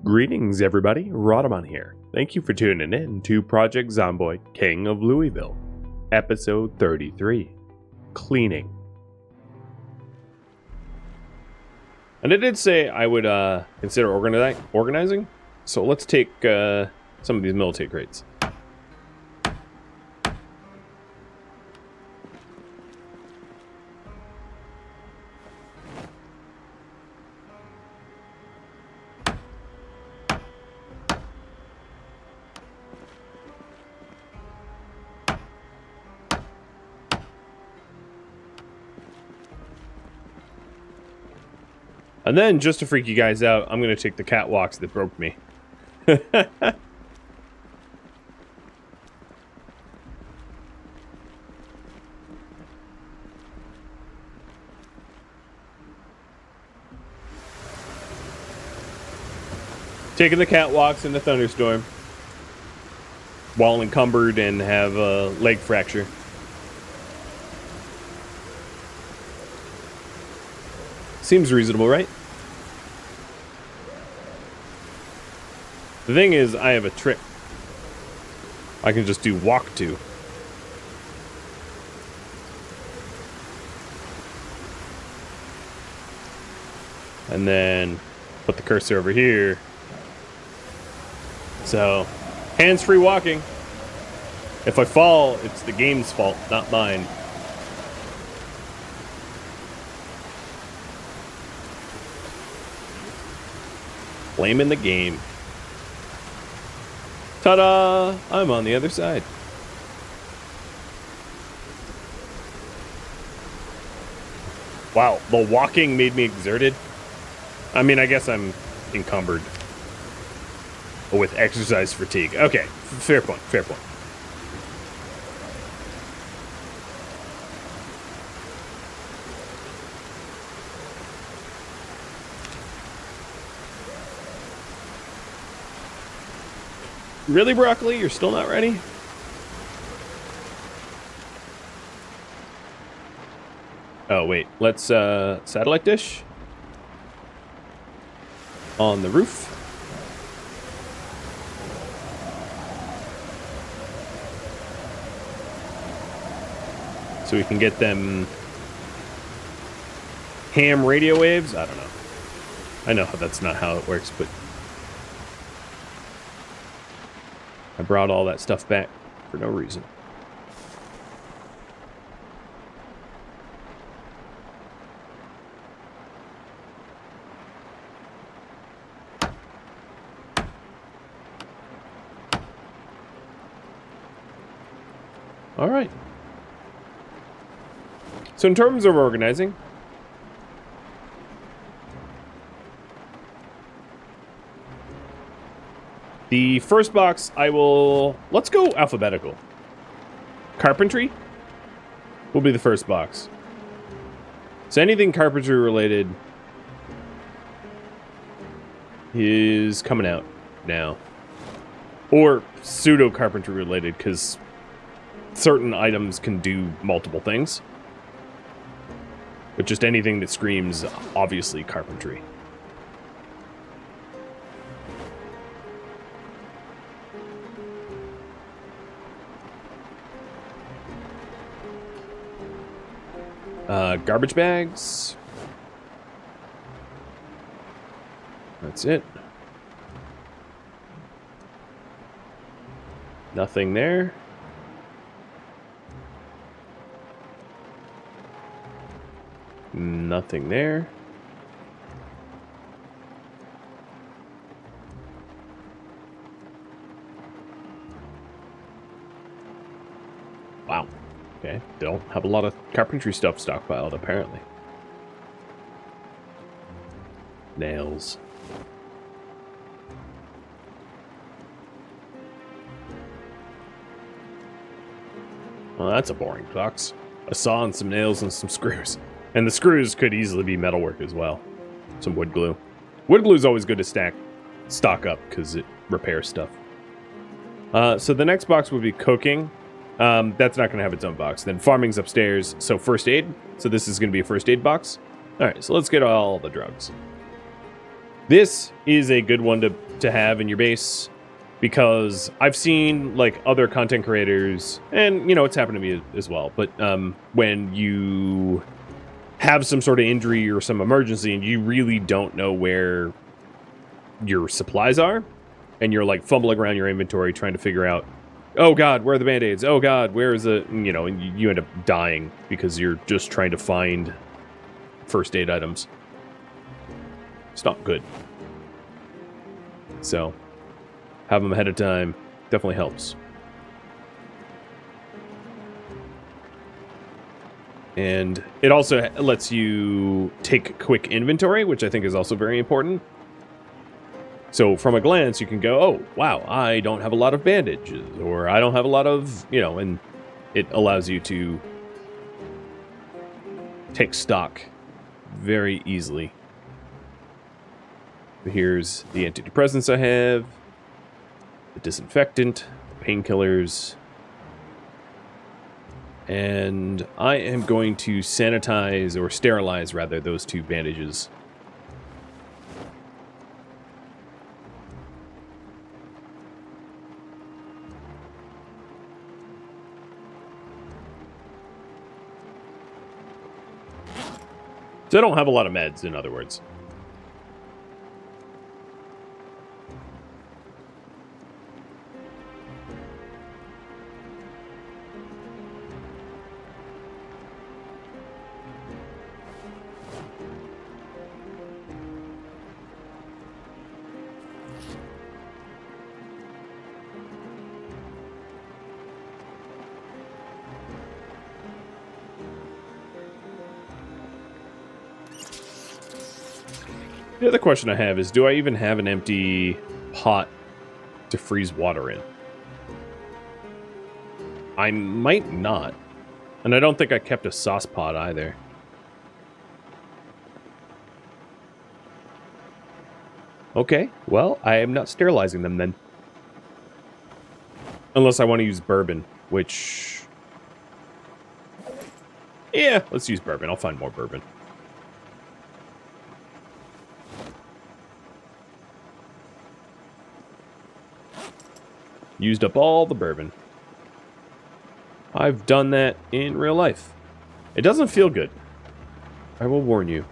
Greetings everybody, Rhadamant here. Thank you for tuning in to Project Zomboid, King of Louisville, episode 33, Cleaning. And I did say I would consider organizing, so let's take some of these military crates. And then, just to freak you guys out, I'm going to take the catwalks that broke me. Taking the catwalks in the thunderstorm. While encumbered and have a leg fracture. Seems reasonable, right? The thing is, I have a trick. I can just do walk to. And then put the cursor over here. So, hands-free walking. If I fall, it's the game's fault, not mine. Blaming the game. Ta-da! I'm on the other side. Wow, the walking made me exerted. I mean, I guess I'm encumbered. With exercise fatigue. Okay, fair point, fair point. Really, Broccoli? You're still not ready? Oh, wait. Let's, satellite dish. On the roof. So we can get them ham radio waves? I don't know. I know that's not how it works, but I brought all that stuff back for no reason. All right. So in terms of organizing, the first box, let's go alphabetical. Carpentry will be the first box. So anything carpentry related is coming out now. Or pseudo carpentry related, because certain items can do multiple things. But just anything that screams, obviously, carpentry. Garbage bags. That's it. Nothing there. Nothing there. Wow. Okay, don't have a lot of carpentry stuff stockpiled, apparently. Nails. Well, that's a boring box. A saw and some nails and some screws. And the screws could easily be metalwork as well. Some wood glue. Wood glue is always good to stock up because it repairs stuff. So the next box would be cooking. That's not going to have its own box. Then farming's upstairs. So first aid. So this is going to be a first aid box. All right, so let's get all the drugs. This is a good one to to have in your base, because I've seen like other content creators, and you know it's happened to me as well, but when you have some sort of injury or some emergency and you really don't know where your supplies are, and you're like fumbling around your inventory trying to figure out, oh god, where are the band-aids? Oh god, where is the, you know, and you end up dying because you're just trying to find first aid items. It's not good. So, have them ahead of time definitely helps. And it also lets you take quick inventory, which I think is also very important. So from a glance, you can go, oh, wow, I don't have a lot of bandages, or I don't have a lot of, you know, and it allows you to take stock very easily. Here's the antidepressants I have, the disinfectant, painkillers, and I am going to sanitize, or sterilize rather, those 2 bandages. So I don't have a lot of meds, in other words. The other question I have is, do I even have an empty pot to freeze water in? I might not. And I don't think I kept a sauce pot either. Okay, well, I am not sterilizing them then. Unless I want to use bourbon, which... yeah, let's use bourbon. I'll find more bourbon. Used up all the bourbon. I've done that in real life. It doesn't feel good. I will warn you.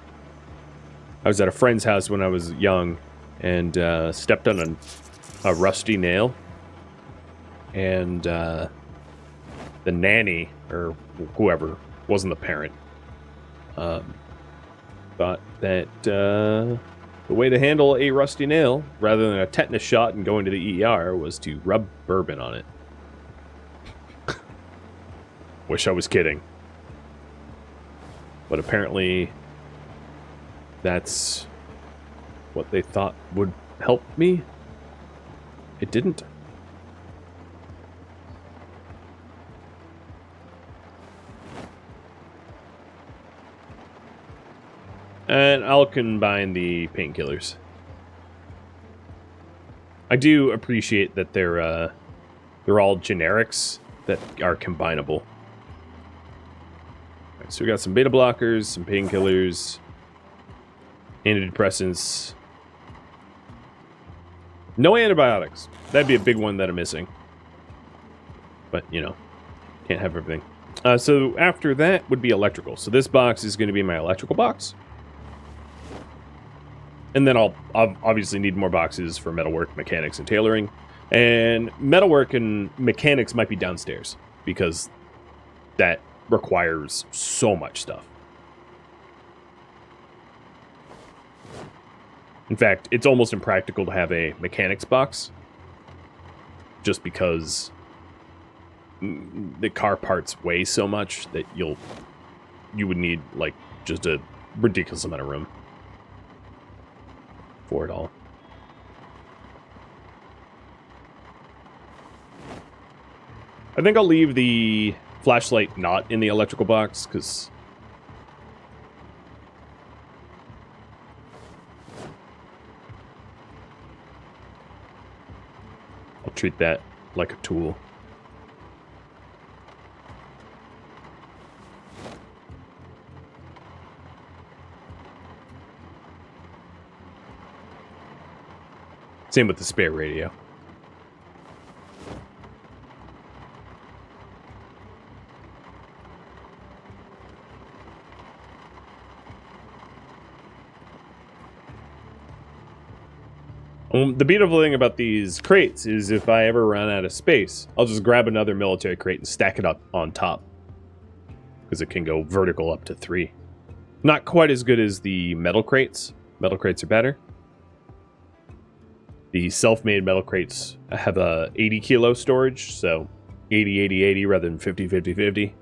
I was at a friend's house when I was young and stepped on a rusty nail. And the nanny, or whoever, wasn't the parent, thought that the way to handle a rusty nail, rather than a tetanus shot and going to the ER, was to rub bourbon on it. Wish I was kidding. But apparently, that's what they thought would help me. It didn't. And I'll combine the painkillers. I do appreciate that they're all generics that are combinable. Right, so we got some beta blockers, some painkillers, antidepressants. No antibiotics. That'd be a big one that I'm missing. But, you know, can't have everything. So after that would be electrical. So this box is going to be my electrical box. And then I'll obviously need more boxes for metalwork, mechanics, and tailoring. And metalwork and mechanics might be downstairs, because that requires so much stuff. In fact, it's almost impractical to have a mechanics box, just because the car parts weigh so much that you would need, like, just a ridiculous amount of room for it all. I think I'll leave the flashlight not in the electrical box, because I'll treat that like a tool. Same with the spare radio. The beautiful thing about these crates is if I ever run out of space, I'll just grab another military crate and stack it up on top. Because it can go vertical up to 3. Not quite as good as the metal crates. Metal crates are better. The self-made metal crates have a 80 kilo storage, so 80, 80, 80 rather than 50, 50, 50.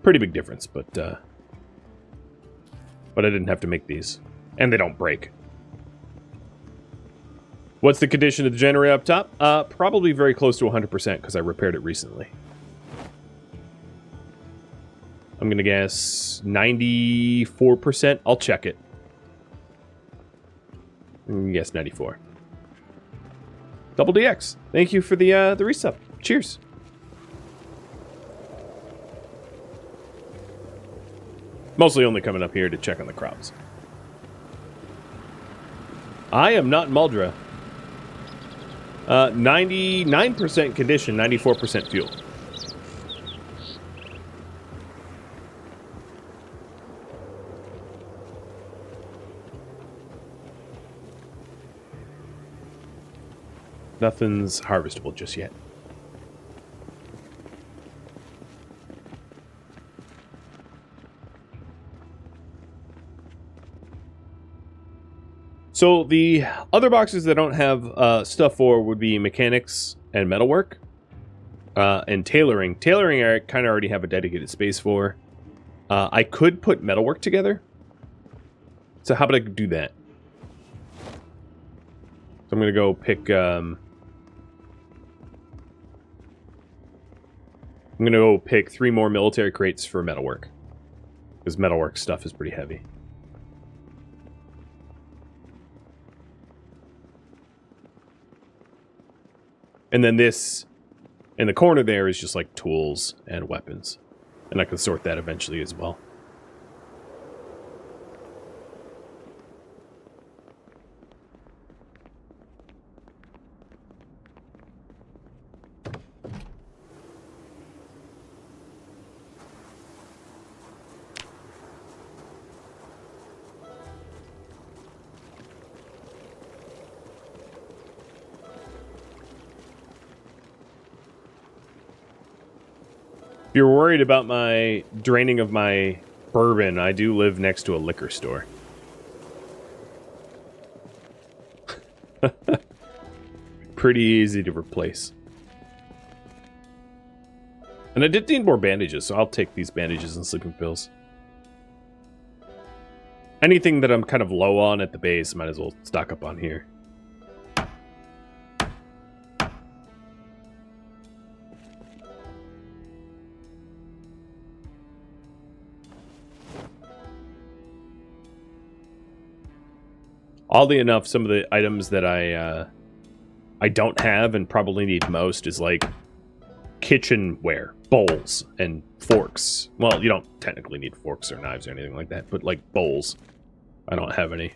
Pretty big difference, but I didn't have to make these. And they don't break. What's the condition of the generator up top? Probably very close to 100% because I repaired it recently. I'm going to guess 94%. I'll check it. Yes, 94. Double DX. Thank you for the resub. Cheers. Mostly only coming up here to check on the crops. I am not Muldra. 99% condition, 94% fuel. Nothing's harvestable just yet. So the other boxes that don't have stuff for would be mechanics and metalwork, and tailoring. Tailoring I kind of already have a dedicated space for. I could put metalwork together. So how about I do that? So I'm gonna go pick. I'm gonna go pick 3 more military crates for metalwork, because metalwork stuff is pretty heavy. And then this, in the corner there, is just like tools and weapons. And I can sort that eventually as well. If you're worried about my draining of my bourbon, I do live next to a liquor store. Pretty easy to replace. And I did need more bandages, so I'll take these bandages and sleeping pills. Anything that I'm kind of low on at the base, might as well stock up on here. Oddly enough, some of the items that I don't have and probably need most is like kitchenware, bowls, and forks. Well, you don't technically need forks or knives or anything like that, but like bowls. I don't have any.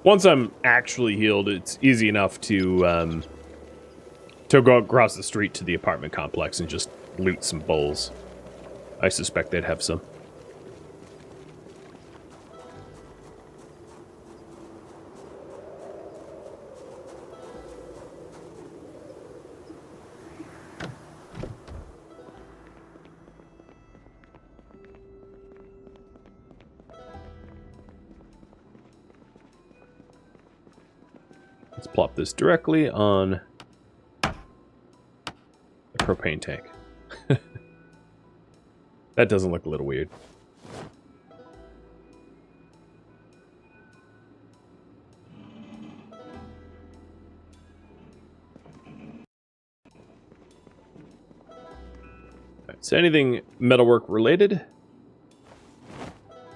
Once I'm actually healed, it's easy enough to go across the street to the apartment complex and just loot some bowls. I suspect they'd have some. Let's plop this directly on the propane tank. That doesn't look a little weird. Right, so anything metalwork related,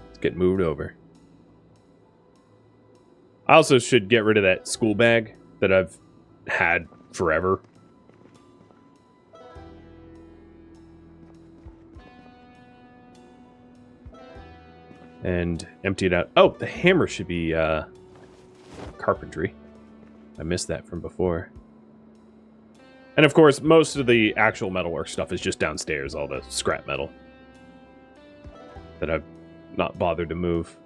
let's get moved over. I also should get rid of that school bag that I've had forever. and empty it out. Oh, the hammer should be carpentry. I missed that from before. And of course, most of the actual metalwork stuff is just downstairs, all the scrap metal that I've not bothered to move.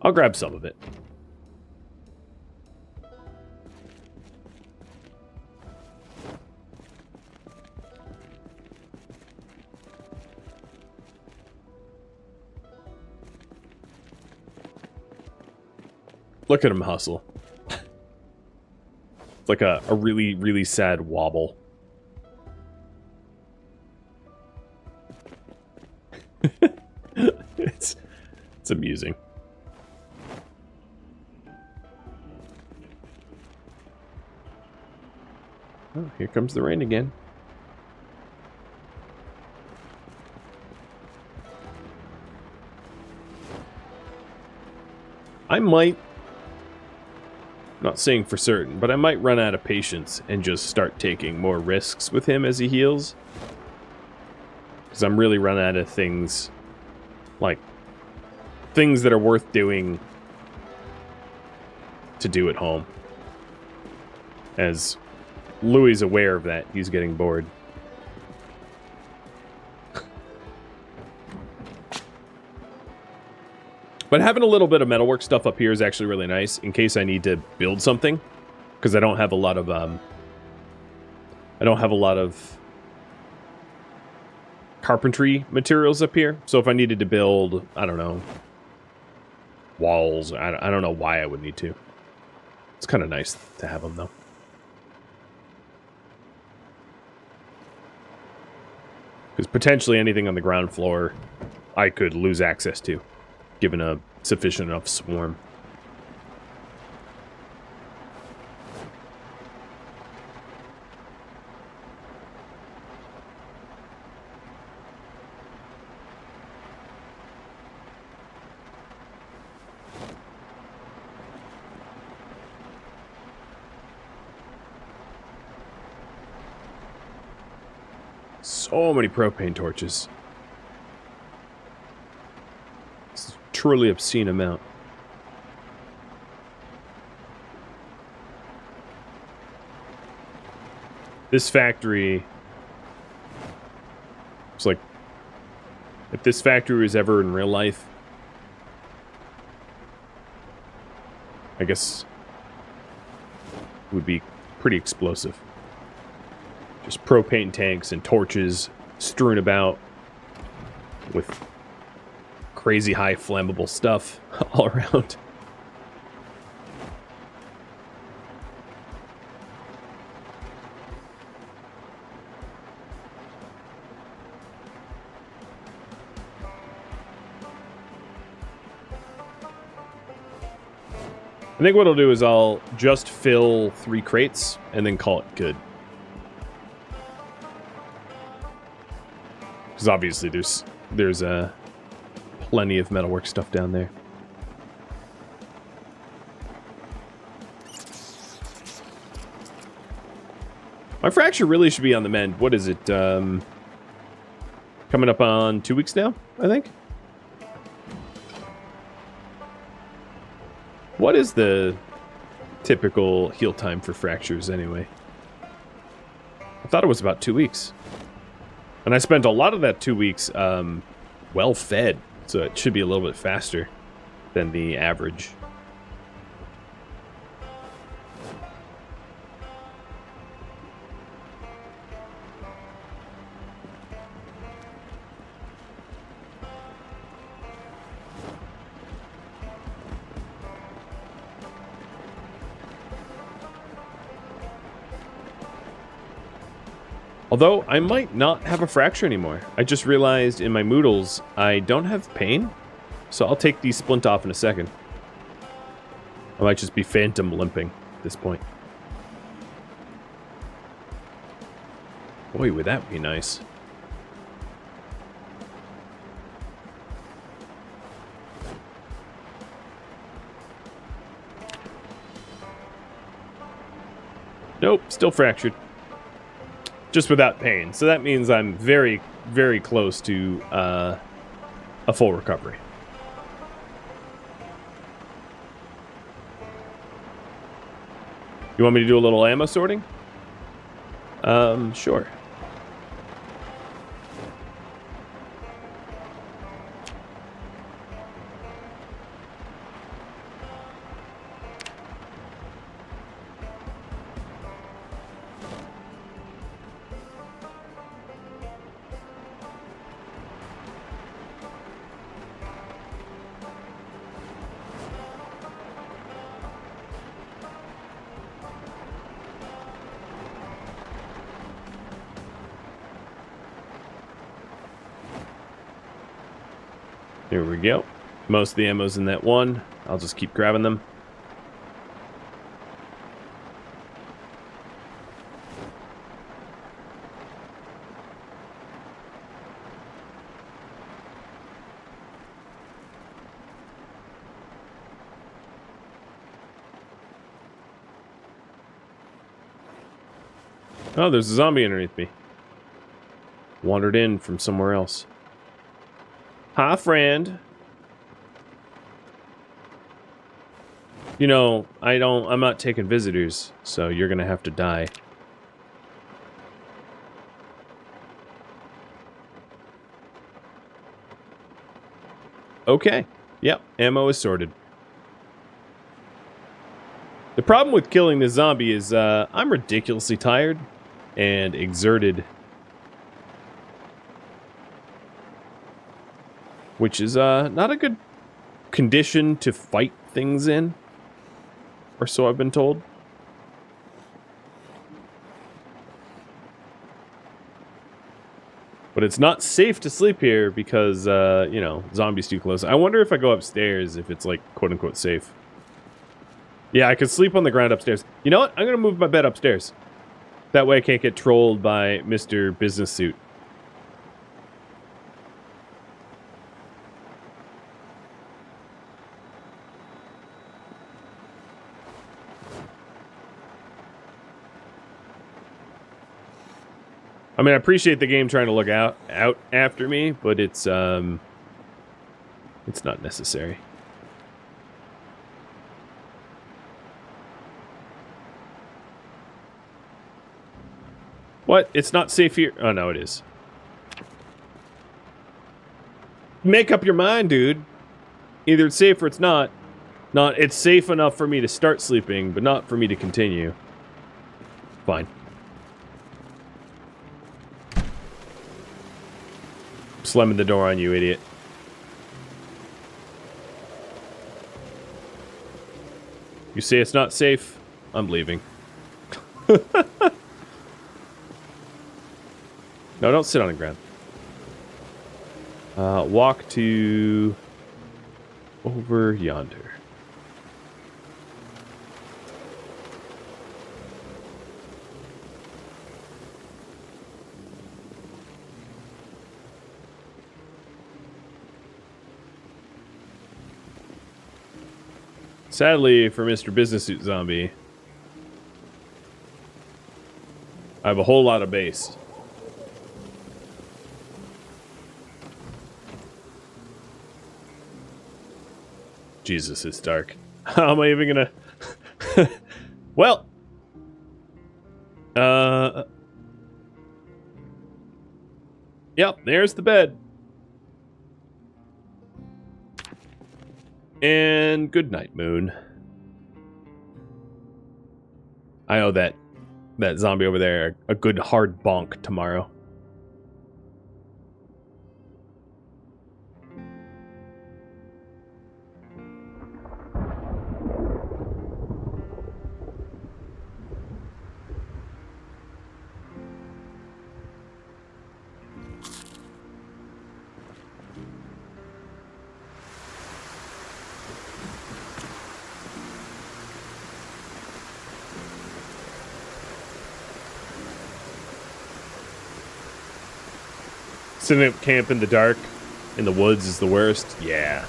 I'll grab some of it. Look at him hustle. It's like a really, really sad wobble. It's amusing. Oh, here comes the rain again. I might, not saying for certain, but I might run out of patience and just start taking more risks with him as he heals. Because I'm really running out of things, like, things that are worth doing to do at home. As Louis is aware of that. He's getting bored. But having a little bit of metalwork stuff up here is actually really nice in case I need to build something, because I don't have a lot of carpentry materials up here. So if I needed to build, I don't know, walls, I don't know why I would need to. It's kind of nice to have them though. Because potentially anything on the ground floor I could lose access to, given a sufficient enough swarm. So many propane torches. It's a truly obscene amount. This factory... It's like... If this factory was ever in real life... I guess... It would be pretty explosive. Just propane tanks and torches strewn about with crazy high flammable stuff all around. I think what I'll do is I'll just fill 3 crates and then call it good. Because obviously there's plenty of metalwork stuff down there. My fracture really should be on the mend. What is it? Coming up on 2 weeks now, I think? What is the typical heal time for fractures anyway? I thought it was about 2 weeks. And I spent a lot of that 2 weeks well fed, so it should be a little bit faster than the average. Although, I might not have a fracture anymore. I just realized in my Moodles, I don't have pain. So I'll take the splint off in a second. I might just be phantom limping at this point. Boy, would that be nice. Nope, still fractured. Just without pain. So that means I'm very, very close to a full recovery. You want me to do a little ammo sorting? Sure. Here we go. Most of the ammo's in that one. I'll just keep grabbing them. Oh, there's a zombie underneath me. Wandered in from somewhere else. Hi, friend. You know, I'm not taking visitors, so you're gonna have to die. Okay. Yep, ammo is sorted. The problem with killing this zombie is I'm ridiculously tired and exerted. Which is not a good condition to fight things in. Or so I've been told. But it's not safe to sleep here because, you know, zombies too close. I wonder if I go upstairs if it's, like, quote-unquote safe. Yeah, I could sleep on the ground upstairs. You know what? I'm going to move my bed upstairs. That way I can't get trolled by Mr. Business Suit. I mean, I appreciate the game trying to look out after me, but it's not necessary. What? It's not safe here? Oh, no, it is. Make up your mind, dude. Either it's safe or it's not. It's safe enough for me to start sleeping, but not for me to continue. Fine. Slamming the door on you, idiot. You say it's not safe? I'm leaving. No, don't sit on the ground. Walk to over yonder. Sadly for Mr. Business Suit Zombie, I have a whole lot of base. Jesus, it's dark. How am I even gonna... Well... Yep, there's the bed. And good night, Moon. I owe that zombie over there a good hard bonk tomorrow. Setting up camp in the dark, in the woods is the worst. Yeah.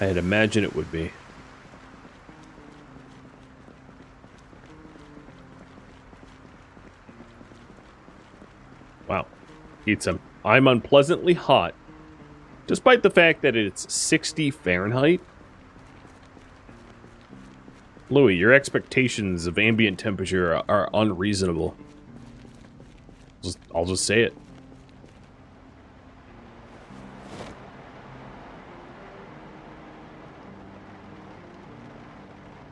I'd imagine it would be. Wow. Eat some. I'm unpleasantly hot, despite the fact that it's 60 Fahrenheit. Louis, your expectations of ambient temperature are unreasonable. I'll just say it.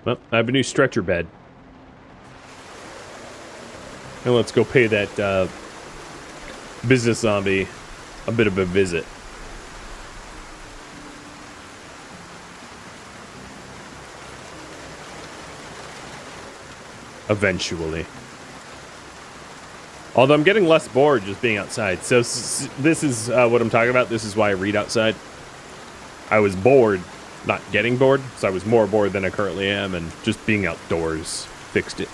Well, I have a new stretcher bed. And let's go pay that business zombie a bit of a visit. Eventually. Although I'm getting less bored just being outside. So this is what I'm talking about. This is why I read outside. I was bored, not getting bored. So I was more bored than I currently am. And just being outdoors fixed it.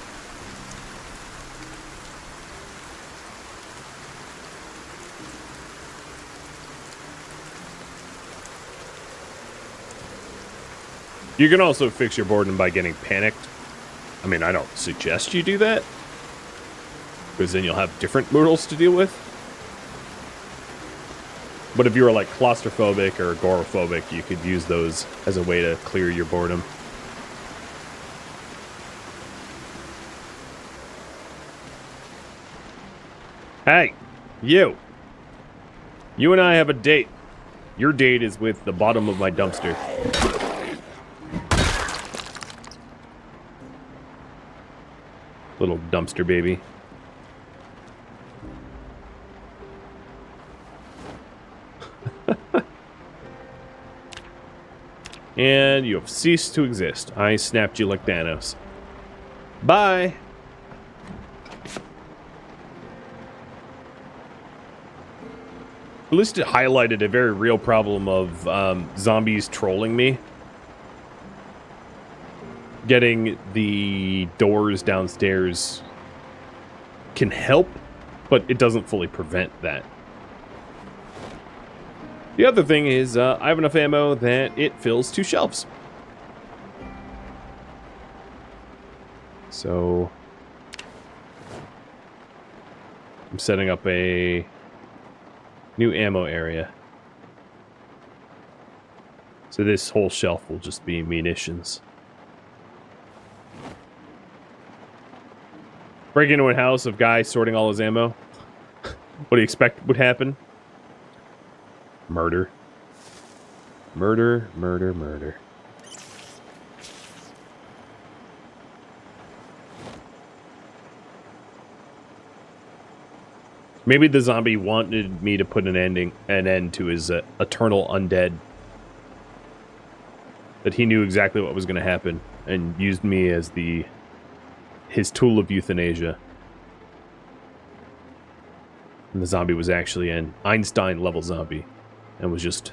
You can also fix your boredom by getting panicked. I mean, I don't suggest you do that, because then you'll have different Moodles to deal with. But if you were like claustrophobic or agoraphobic, you could use those as a way to clear your boredom. Hey, you. You and I have a date. Your date is with the bottom of my dumpster. Little dumpster baby. And you have ceased to exist. I snapped you like Thanos. Bye. At least it highlighted a very real problem of zombies trolling me. Getting the doors downstairs can help, but it doesn't fully prevent that. The other thing is, I have enough ammo that it fills 2 shelves. So I'm setting up a new ammo area. So this whole shelf will just be munitions. Break into a house of guy sorting all his ammo. What do you expect would happen? Murder. Murder, murder, murder. Maybe the zombie wanted me to put an end to his eternal undead. That he knew exactly what was going to happen and used me as his tool of euthanasia. And the zombie was actually an Einstein-level zombie. And was just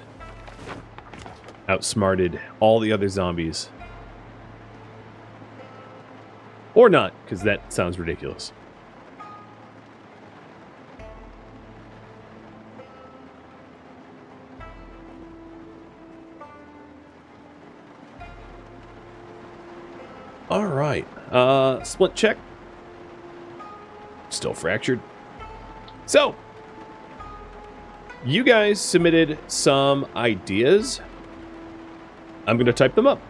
outsmarted all the other zombies. Or not, because that sounds ridiculous. Alright. Splint check. Still fractured. So, you guys submitted some ideas. I'm going to type them up.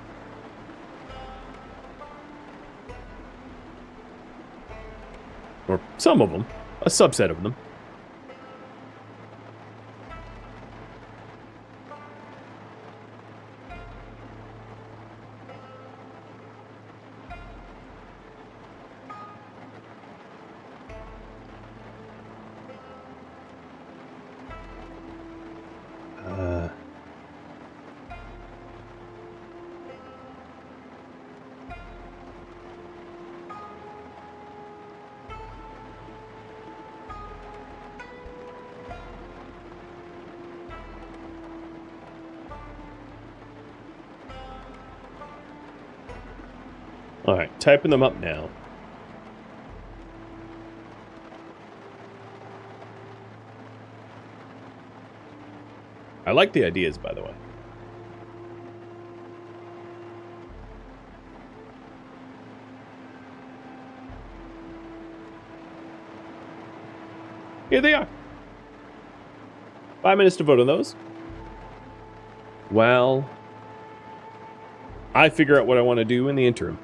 Or some of them. A subset of them. Alright, typing them up now. I like the ideas, by the way. Here they are. 5 minutes to vote on those. Well, I figure out what I want to do in the interim.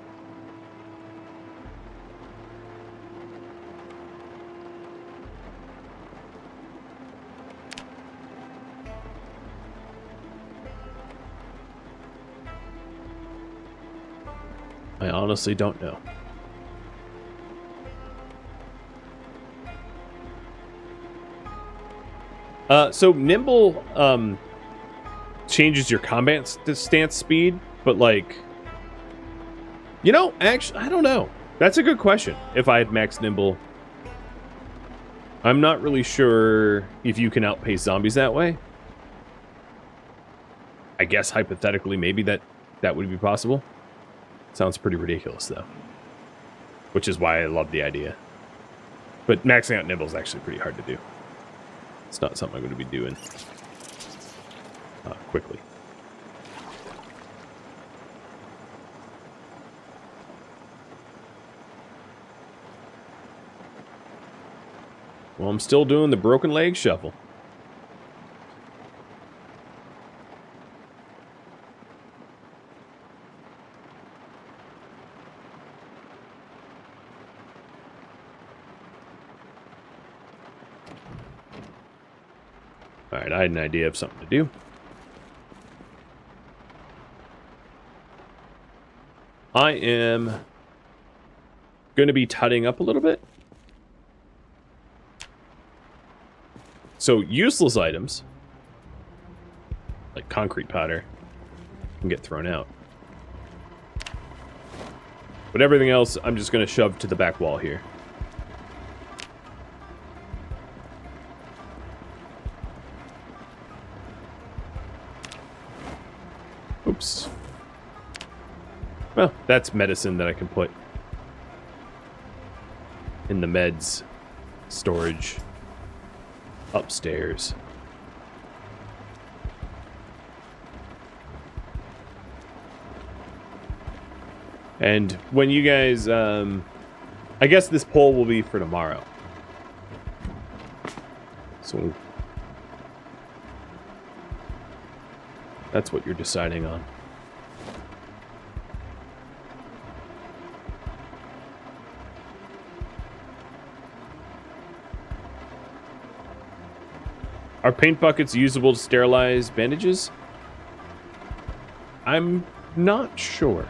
I honestly don't know. So Nimble changes your combat stance speed, but like, you know, actually, I don't know. That's a good question. If I had max Nimble, I'm not really sure if you can outpace zombies that way. I guess hypothetically, maybe that would be possible. Sounds pretty ridiculous though, which is why I love the idea. But maxing out Nimble is actually pretty hard to do. It's not something I'm going to be doing quickly. Well, I'm still doing the broken leg shuffle. Alright, I had an idea of something to do. I am going to be tidying up a little bit. So useless items, like concrete powder, can get thrown out. But everything else, I'm just going to shove to the back wall here. Oops. Well, that's medicine that I can put in the meds storage upstairs. And when you guys, I guess this poll will be for tomorrow. So that's what you're deciding on. Are paint buckets usable to sterilize bandages? I'm not sure.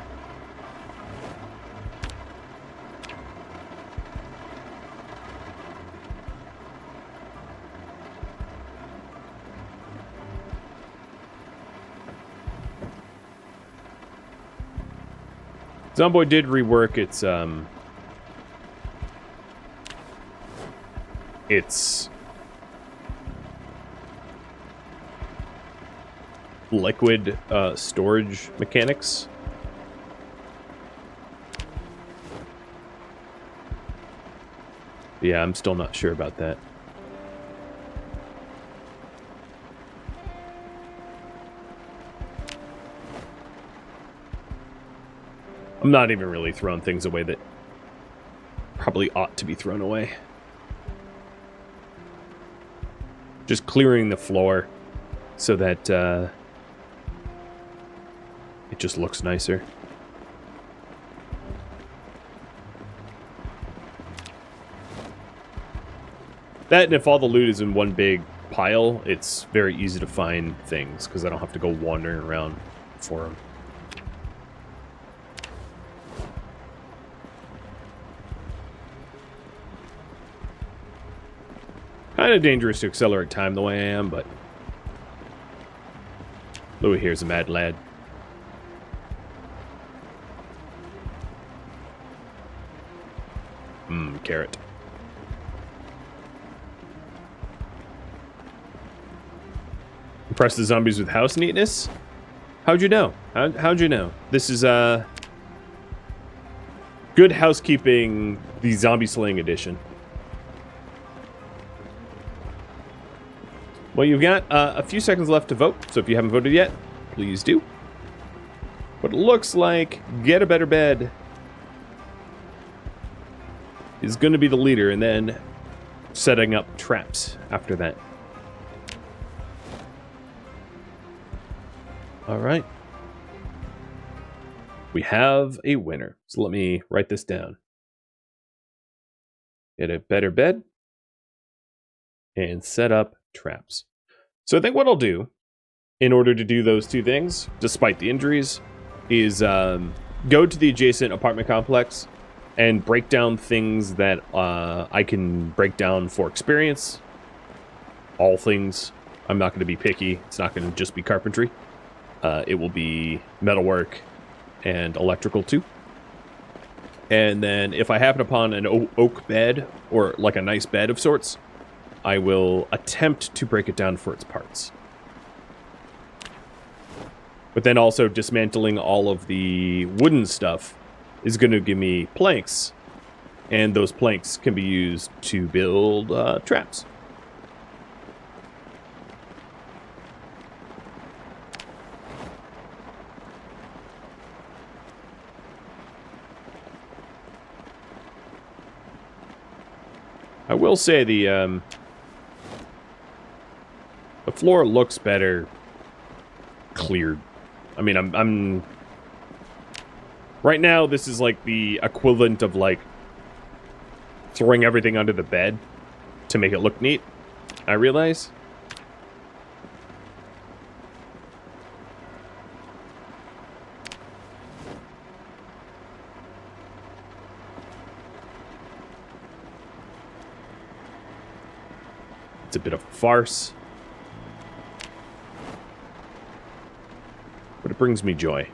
Zomboid did rework its liquid storage mechanics. Yeah, I'm still not sure about that. I'm not even really throwing things away that probably ought to be thrown away. Just clearing the floor so that it just looks nicer. That, and if all the loot is in one big pile, it's very easy to find things, because I don't have to go wandering around for them. Kind of dangerous to accelerate time the way I am, but Louis here's a mad lad. Carrot. Impress the zombies with house neatness? How'd you know? How'd you know? This is Good Housekeeping, the Zombie Slaying Edition. Well, you've got a few seconds left to vote, so if you haven't voted yet, please do. But it looks like Get a Better Bed is going to be the leader, and then setting up traps after that. All right. We have a winner. So let me write this down. Get a better bed and set up traps. So I think what I'll do in order to do those two things, despite the injuries, is go to the adjacent apartment complex and break down things that I can break down for experience. All things. I'm not going to be picky. It's not going to just be carpentry. It will be metalwork and electrical too. And then if I happen upon an oak bed or like a nice bed of sorts, I will attempt to break it down for its parts. But then also dismantling all of the wooden stuff is going to give me planks, and those planks can be used to build traps. I will say the floor looks better cleared. I mean, I'm right now this is like the equivalent of like throwing everything under the bed to make it look neat. I realize. It's a bit of a farce. But it brings me joy.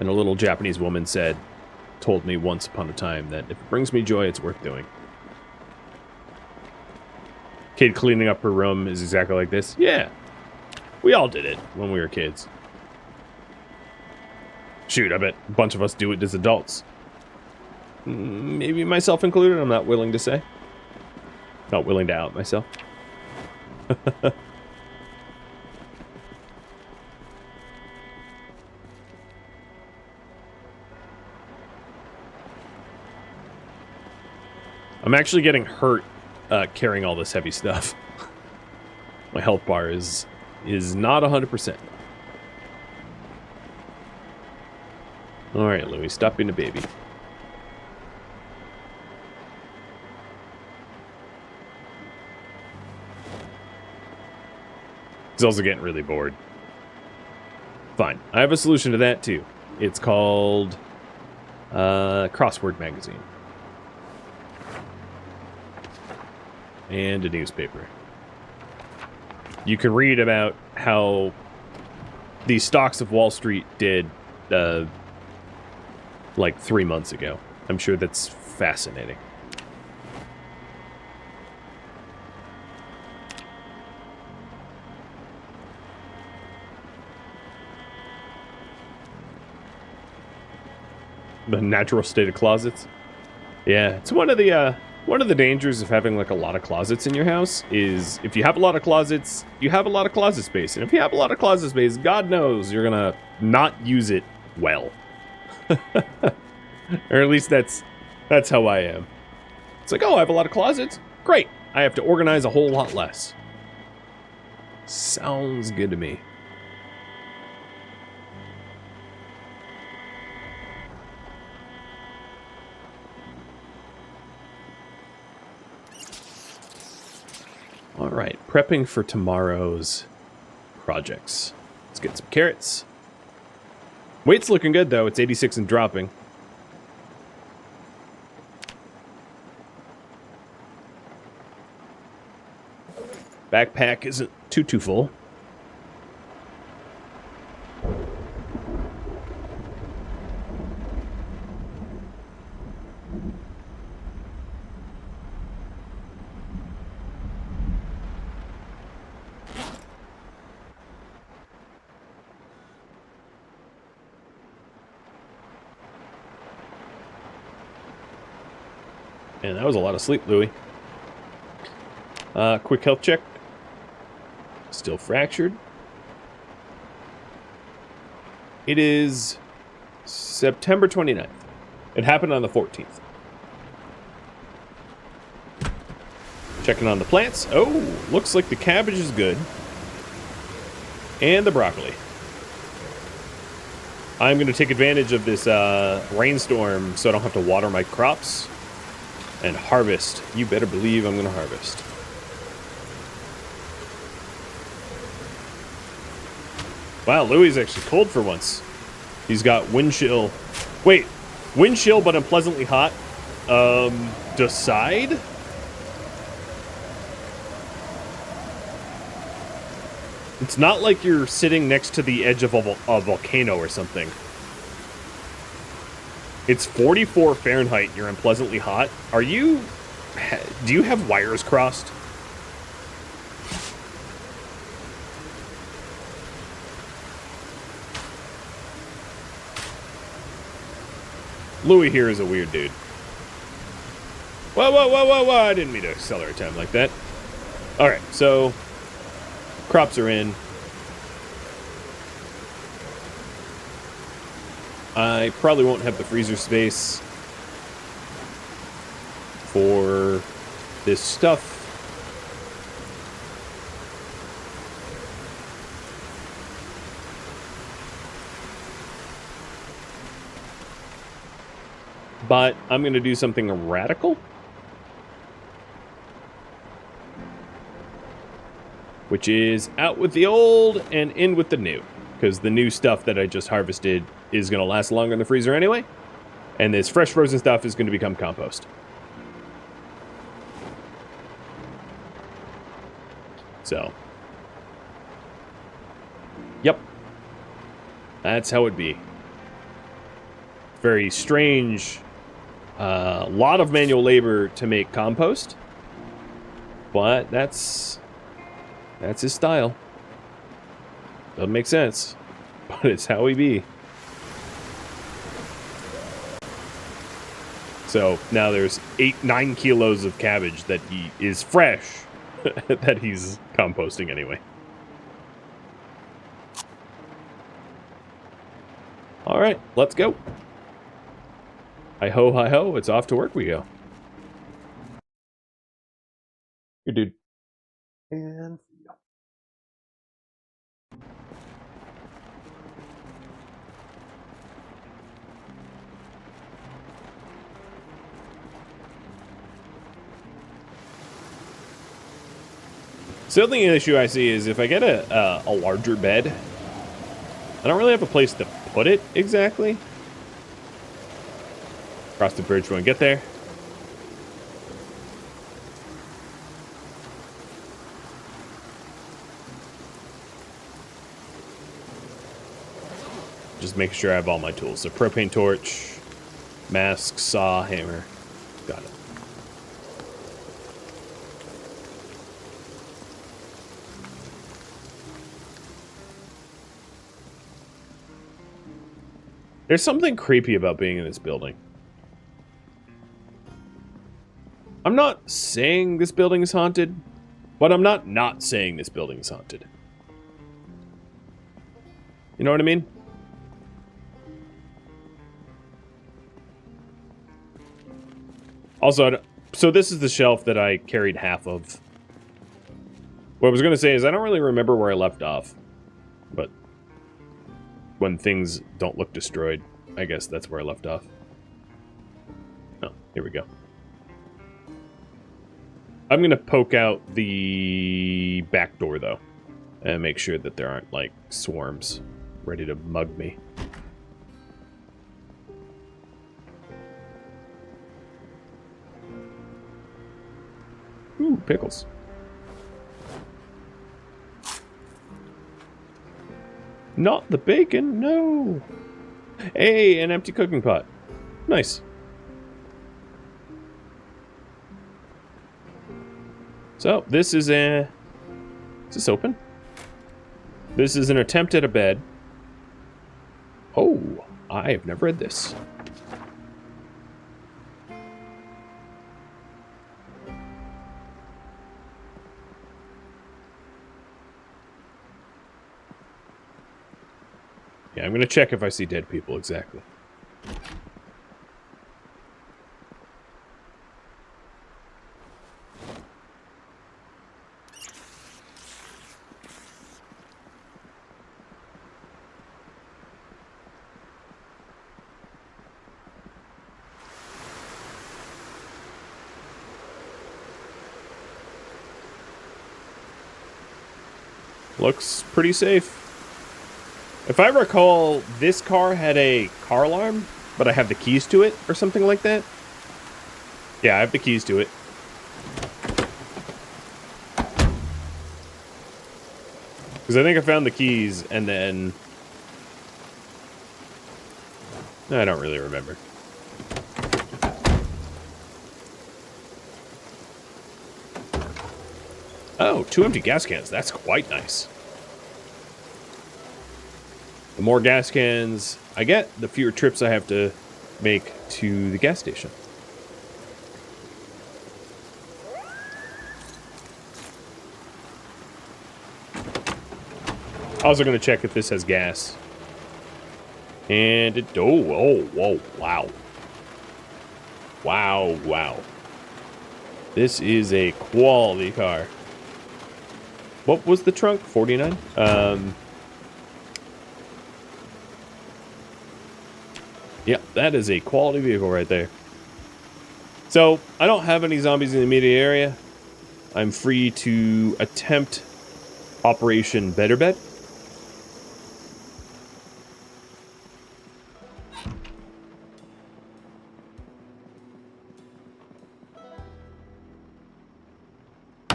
And a little Japanese woman told me once upon a time that if it brings me joy, it's worth doing. Kid cleaning up her room is exactly like this. Yeah, we all did it when we were kids. Shoot, I bet a bunch of us do it as adults. Maybe myself included, I'm not willing to say. Not willing to out myself. I'm actually getting hurt carrying all this heavy stuff. My health bar is not 100%. All right, Louis, stop being a baby. He's also getting really bored. Fine. I have a solution to that, too. It's called Crossword Magazine. And a newspaper. You can read about how the stocks of Wall Street did like 3 months ago. I'm sure that's fascinating. The natural state of closets. Yeah, it's one of the dangers of having like a lot of closets in your house is if you have a lot of closets, you have a lot of closet space. And if you have a lot of closet space, God knows you're gonna not use it well. Or at least that's how I am. It's like, oh, I have a lot of closets. Great. I have to organize a whole lot less. Sounds good to me. All right, prepping for tomorrow's projects. Let's get some carrots. Weight's looking good, though. It's 86 and dropping. Backpack isn't too full. And that was a lot of sleep, Louie. Quick health check. Still fractured. It is September 29th. It happened on the 14th. Checking on the plants. Oh, looks like the cabbage is good. And the broccoli. I'm going to take advantage of this rainstorm so I don't have to water my crops. And harvest. You better believe I'm going to harvest. Wow, Louie's actually cold for once. He's got wind chill. Wait, wind chill but unpleasantly hot. Decide? It's not like you're sitting next to the edge of a volcano or something. It's 44 Fahrenheit. You're unpleasantly hot. Are you... Do you have wires crossed? Louis here is a weird dude. Whoa, whoa, whoa, whoa, whoa. I didn't mean to accelerate time like that. Alright, so... crops are in. I probably won't have the freezer space for this stuff. But I'm going to do something radical. Which is out with the old and in with the new. Because the new stuff that I just harvested is going to last longer in the freezer anyway. And this fresh frozen stuff is going to become compost. So. Yep. That's how it be. Very strange. A lot of manual labor to make compost. But that's his style. Doesn't make sense, but it's how he be. So now there's 9 kilos of cabbage that he is fresh that he's composting anyway. All right, let's go. Hi ho, it's off to work we go. Good dude. And so the only issue I see is if I get a larger bed, I don't really have a place to put it exactly. Cross the bridge when we get there. Just making sure I have all my tools. So propane torch, mask, saw, hammer. Got it. There's something creepy about being in this building. I'm not saying this building is haunted, but I'm not saying this building is haunted. You know what I mean? Also, so this is the shelf that I carried half of. What I was going to say is I don't really remember where I left off. But when things don't look destroyed, I guess that's where I left off. Oh, here we go. I'm going to poke out the back door, though. And make sure that there aren't, like, swarms ready to mug me. Ooh, pickles. Not the bacon, no! Hey, an empty cooking pot. Nice. So, this is a... Is this open? This is an attempt at a bed. Oh, I have never read this. Yeah, I'm gonna check if I see dead people, exactly. Looks pretty safe. If I recall, this car had a car alarm, but I have the keys to it or something like that. Yeah, I have the keys to it. Because I think I found the keys and then... I don't really remember. Oh, 2 empty gas cans. That's quite nice. The more gas cans I get, the fewer trips I have to make to the gas station. Also going to check if this has gas. And it... Oh, whoa, wow. Wow, wow. This is a quality car. What was the trunk? 49? Yeah, that is a quality vehicle right there. So, I don't have any zombies in the immediate area. I'm free to attempt Operation Better Bed.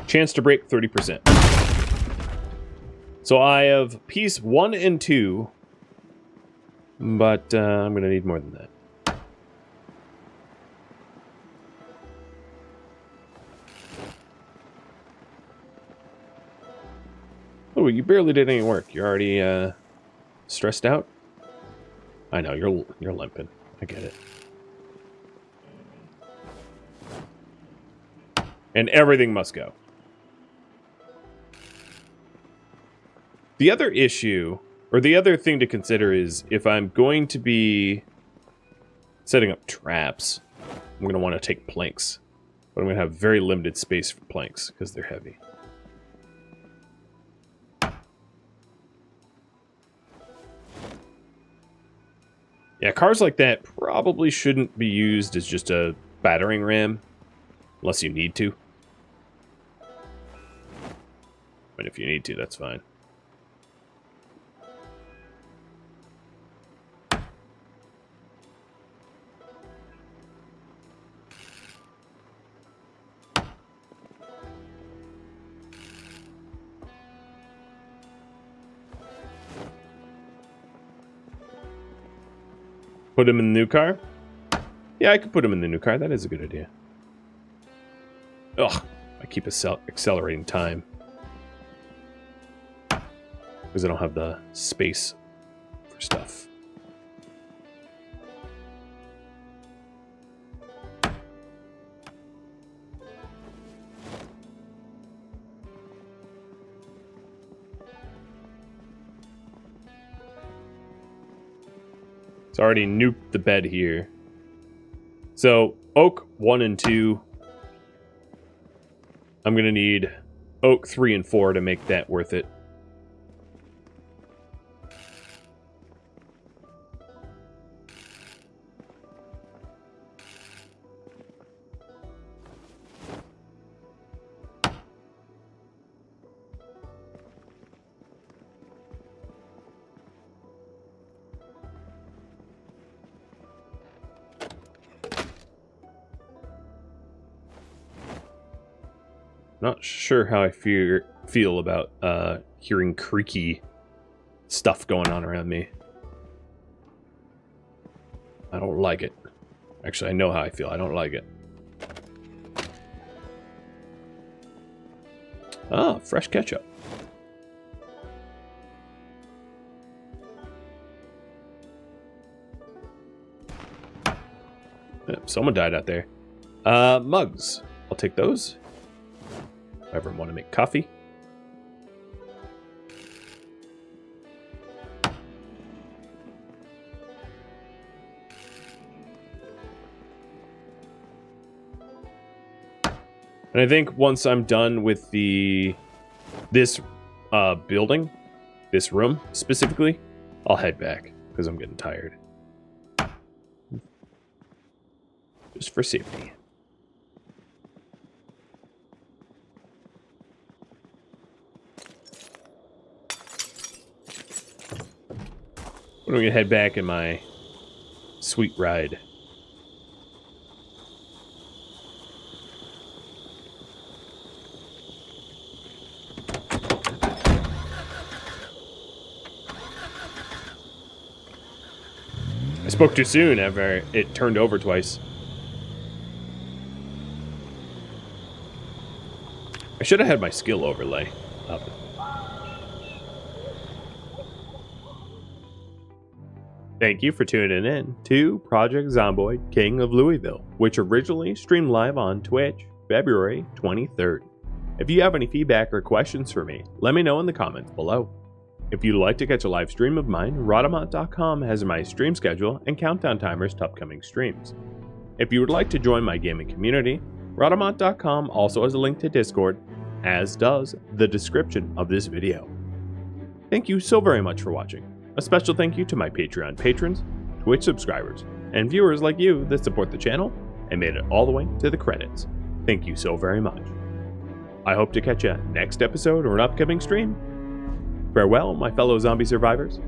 Chance to break 30%. So I have piece 1 and 2, but I'm going to need more than that. Oh, you barely did any work. You're already stressed out? I know, you're limping. I get it. And everything must go. The other issue, or the other thing to consider is if I'm going to be setting up traps, I'm going to want to take planks. But I'm going to have very limited space for planks because they're heavy. Yeah, cars like that probably shouldn't be used as just a battering ram, unless you need to. But if you need to, that's fine. Put him in the new car? Yeah, I could put him in the new car. That is a good idea. Ugh, I keep accelerating time. Because I don't have the space for stuff. It's already nuked the bed here. So, oak 1 and 2. I'm going to need oak 3 and 4 to make that worth it. Not sure how I feel about hearing creaky stuff going on around me. I don't like it. Actually, I know how I feel. I don't like it. Ah, fresh ketchup. Yep, someone died out there. Mugs. I'll take those. If I ever want to make coffee. And I think once I'm done with this building, this room specifically, I'll head back because I'm getting tired. Just for safety. I'm gonna head back in my sweet ride. I spoke too soon after it turned over twice. I should have had my skill overlay up. Thank you for tuning in to Project Zomboid, King of Louisville, which originally streamed live on Twitch, February 23rd. If you have any feedback or questions for me, let me know in the comments below. If you'd like to catch a live stream of mine, Rhadamant.com has my stream schedule and countdown timers to upcoming streams. If you would like to join my gaming community, Rhadamant.com also has a link to Discord, as does the description of this video. Thank you so very much for watching. A special thank you to my Patreon patrons, Twitch subscribers, and viewers like you that support the channel and made it all the way to the credits. Thank you so very much. I hope to catch you next episode or an upcoming stream. Farewell, my fellow zombie survivors.